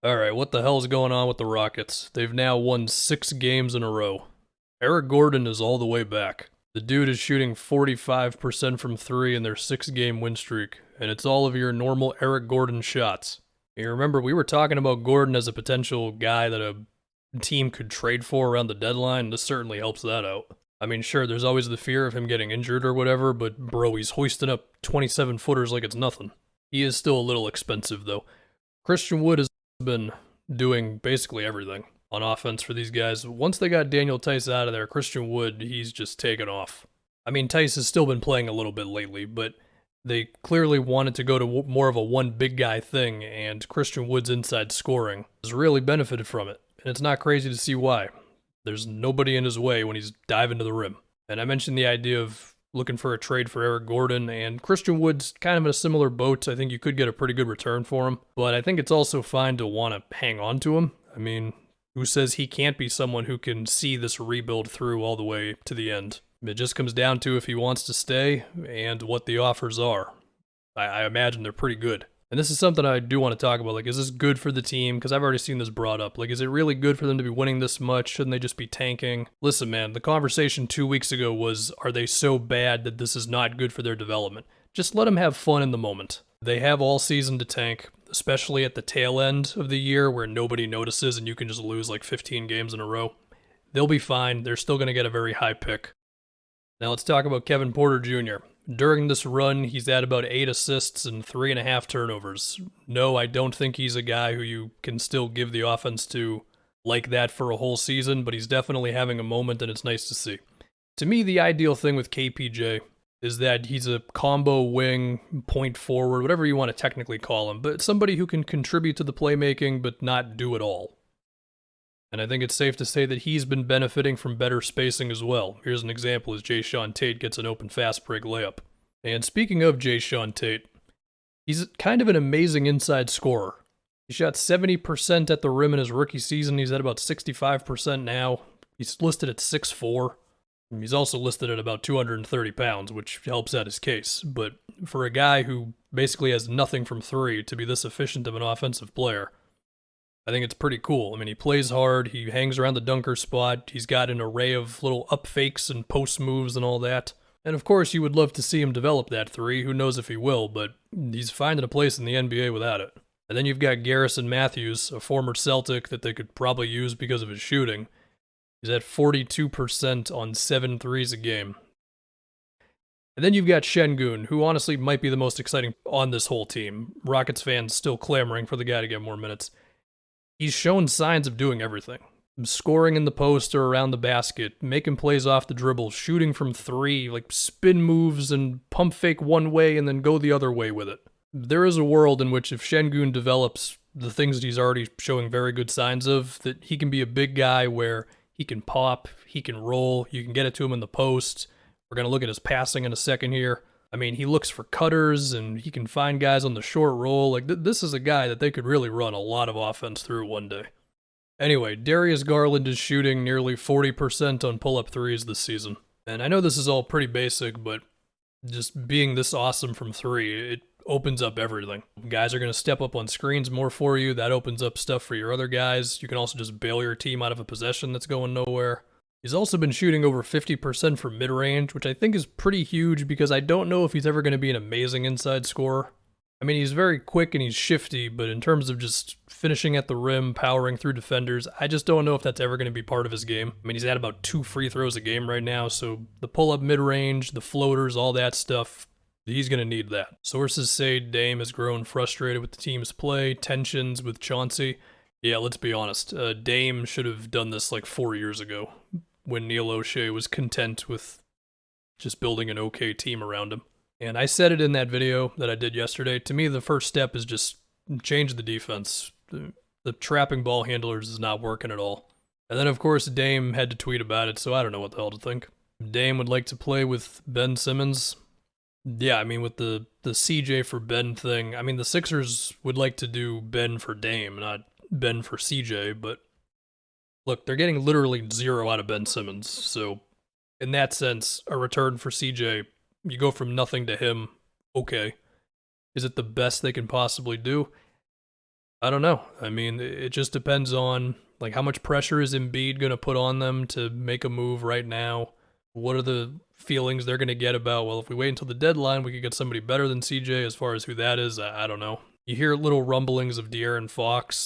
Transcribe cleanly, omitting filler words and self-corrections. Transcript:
Alright, what the hell's going on with the Rockets? They've now won 6 games in a row. Eric Gordon is all the way back. The dude is shooting 45% from 3 in their 6-game win streak, and it's all of your normal Eric Gordon shots. You remember, we were talking about Gordon as a potential guy that a team could trade for around the deadline. This certainly helps that out. I mean, sure, there's always the fear of him getting injured or whatever, but bro, he's hoisting up 27-footers like it's nothing. He is still a little expensive, though. Christian Wood has been doing basically everything on offense for these guys. Once they got Daniel Tice out of there, Christian Wood, he's just taken off. I mean, Tice has still been playing a little bit lately, but they clearly wanted to go to more of a one big guy thing, and Christian Wood's inside scoring has really benefited from it. And it's not crazy to see why. There's nobody in his way when he's diving to the rim. And I mentioned the idea of looking for a trade for Eric Gordon, and Christian Wood's kind of in a similar boat. I think you could get a pretty good return for him, but I think it's also fine to want to hang on to him. I mean, who says he can't be someone who can see this rebuild through all the way to the end? It just comes down to if he wants to stay and what the offers are. I imagine they're pretty good. And this is something I do want to talk about. Like, is this good for the team? Because I've already seen this brought up. Like, is it really good for them to be winning this much? Shouldn't they just be tanking? Listen, man, the conversation 2 weeks ago was, are they so bad that this is not good for their development? Just let them have fun in the moment. They have all season to tank, especially at the tail end of the year where nobody notices and you can just lose like 15 games in a row. They'll be fine. They're still going to get a very high pick. Now let's talk about Kevin Porter Jr. During this run, he's had about 8 assists and 3.5 turnovers. No, I don't think he's a guy who you can still give the offense to like that for a whole season, but he's definitely having a moment, and it's nice to see. To me, the ideal thing with KPJ is that he's a combo wing, point forward, whatever you want to technically call him, but somebody who can contribute to the playmaking but not do it all. And I think it's safe to say that he's been benefiting from better spacing as well. Here's an example as Jae'Sean Tate gets an open fast break layup. And speaking of Jae'Sean Tate, he's kind of an amazing inside scorer. He shot 70% at the rim in his rookie season. He's at about 65% now. He's listed at 6'4". He's also listed at about 230 pounds, which helps out his case. But for a guy who basically has nothing from 3 to be this efficient of an offensive player, I think it's pretty cool. I mean, he plays hard, he hangs around the dunker spot, he's got an array of little up fakes and post moves and all that. And of course, you would love to see him develop that 3, who knows if he will, but he's finding a place in the NBA without it. And then you've got Garrison Matthews, a former Celtic that they could probably use because of his shooting. He's at 42% on 7 threes a game. And then you've got Sengun, who honestly might be the most exciting on this whole team. Rockets fans still clamoring for the guy to get more minutes. He's shown signs of doing everything. Scoring in the post or around the basket, making plays off the dribble, shooting from 3, like spin moves and pump fake one way and then go the other way with it. There is a world in which if Sengun develops the things that he's already showing very good signs of, that he can be a big guy where he can pop, he can roll, you can get it to him in the post. We're going to look at his passing in a second here. I mean, he looks for cutters, and he can find guys on the short roll. Like, this is a guy that they could really run a lot of offense through one day. Anyway, Darius Garland is shooting nearly 40% on pull-up threes this season. And I know this is all pretty basic, but just being this awesome from 3, it opens up everything. Guys are going to step up on screens more for you. That opens up stuff for your other guys. You can also just bail your team out of a possession that's going nowhere. He's also been shooting over 50% from mid-range, which I think is pretty huge because I don't know if he's ever going to be an amazing inside scorer. I mean, he's very quick and he's shifty, but in terms of just finishing at the rim, powering through defenders, I just don't know if that's ever going to be part of his game. I mean, he's at about 2 free throws a game right now, so the pull-up mid-range, the floaters, all that stuff, he's going to need that. Sources say Dame has grown frustrated with the team's play, tensions with Chauncey. Yeah, let's be honest, Dame should have done this like 4 years ago, when Neil O'Shea was content with just building an okay team around him. And I said it in that video that I did yesterday. To me, the first step is just change the defense. The trapping ball handlers is not working at all. And then, of course, Dame had to tweet about it, so I don't know what the hell to think. Dame would like to play with Ben Simmons. Yeah, I mean, with the CJ for Ben thing, I mean, the Sixers would like to do Ben for Dame, not Ben for CJ, but look, they're getting literally 0 out of Ben Simmons, so in that sense, a return for CJ, you go from nothing to him, okay. Is it the best they can possibly do? I don't know. I mean, it just depends on like how much pressure is Embiid going to put on them to make a move right now. What are the feelings they're going to get about, well, if we wait until the deadline, we could get somebody better than CJ. As far as who that is, I don't know. You hear little rumblings of De'Aaron Fox